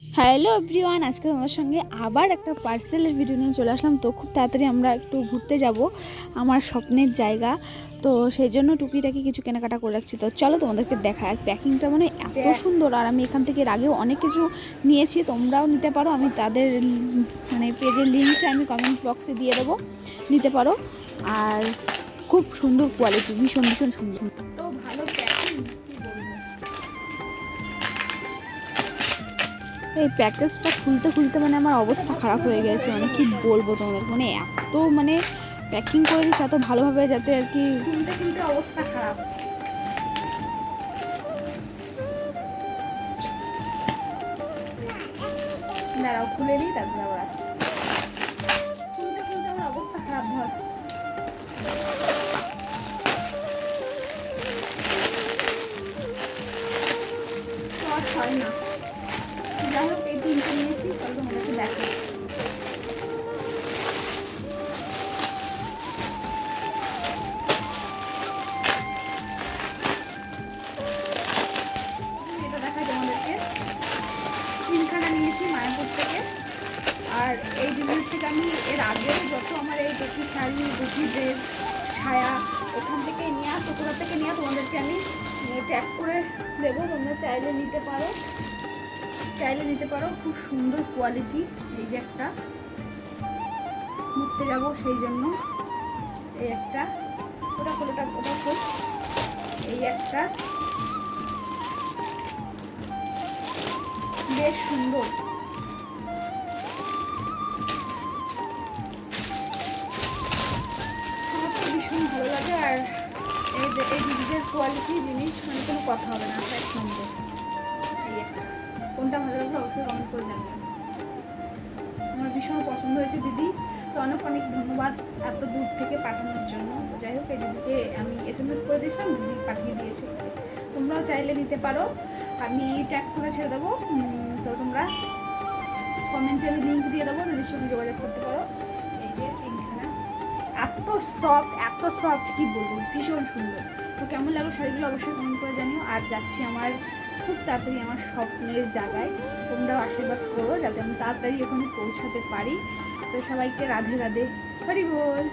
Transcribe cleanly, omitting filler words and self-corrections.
Hello everyone, আজকে তোমাদের সঙ্গে আবার একটা পার্সেলের ভিডিও নিয়ে চলে আসলাম। তো খুব তাড়াতাড়ি আমরা একটু ঘুরতে যাব আমার স্বপ্নের জায়গা। তো সেই জন্য টুকিটাকি কিছু কেনাকাটা করে রাখছি। তো চলো তোমাদেরকে দেখায়। আর প্যাকিংটা মানে এত সুন্দর, আর আমি এখান থেকে এর আগেও অনেক কিছু নিয়েছি, তোমরাও নিতে পারো। আমি তাদের মানে পেজের লিঙ্কটা আমি কমেন্ট বক্সে দিয়ে দেবো, নিতে পারো। আর খুব সুন্দর কোয়ালিটি, ভীষণ ভীষণ সুন্দর। তো ভালো প্যাকিং, এই প্যাকেজটা খুলতে খুলতে মানে আমার অবস্থা খারাপ হয়ে গেছে। মানে কি বলবো তোমাদের, মানে এত মানে প্যাকিং করে দিচ্ছে এত ভালোভাবে, যাতে আর কি খুলতে খুলতে অবস্থা খারাপ। দাঁড়াও খুলে নিই, তারপরে আবার খুলতে খুলতে আমার অবস্থা খারাপ। ধর হয় না, যাই হোক এই তিনটে নিয়েছি। চলো তোমাদেরকে দেখো। এটা দেখাই তোমাদেরকে, তিনখানা নিয়েছি মায়াপুর থেকে। আর এই জিনিস থেকে আমি এর আগে যত আমার এই দুটি শাড়ি, দুটি ড্রেস, ছায়া ওখান থেকে নেওয়া, কোথা থেকে নেওয়া, তোমাদেরকে আমি ট্যাগ করে দেবো। তোমরা চাইলে নিতে পারো, চাইলে নিতে পারো। খুব সুন্দর কোয়ালিটি। এই যে একটা ঘুরতে যাবো সেই জন্য এই একটা, ওটা খোল, এই একটা বেশ সুন্দর। ভীষণ ভালো লাগে। আর এই ডিজিটাল কোয়ালিটি জিনিস মানে কোনো কথা হবে না, এক নম্বর। এই একটা, কোনটা ভালো লাগলো অবশ্যই কমেন্ট করে জানবেন। আমার ভীষণ পছন্দ হয়েছে দিদি। তো অনেক অনেক ধন্যবাদ এত দূর থেকে পাঠানোর জন্য। যাই হোক, এই দিদিকে আমি SMS করে দিয়েছিলাম, দিদি পাঠিয়ে দিয়েছে। তোমরাও চাইলে নিতে পারো, আমি ট্যাগ করে ছেড়ে দেবো। তো তোমরা কমেন্টে আমি লিঙ্ক দিয়ে দেবো, দিদির সঙ্গে যোগাযোগ করতে পারো। এই যে তিনখানা, এত সফট কি বলবো, ভীষণ সুন্দর। তো কেমন লাগলো শাড়িগুলো অবশ্যই কমেন্ট করে জানিও। আর যাচ্ছি আমার খুব তাড়াতাড়ি আমার স্বপ্নের জায়গায়। তোমরাও আশীর্বাদ করো যাতে আমি তাড়াতাড়ি ওখানে পৌঁছাতে পারি। তো সবাইকে রাধে রাধে, হরি বল।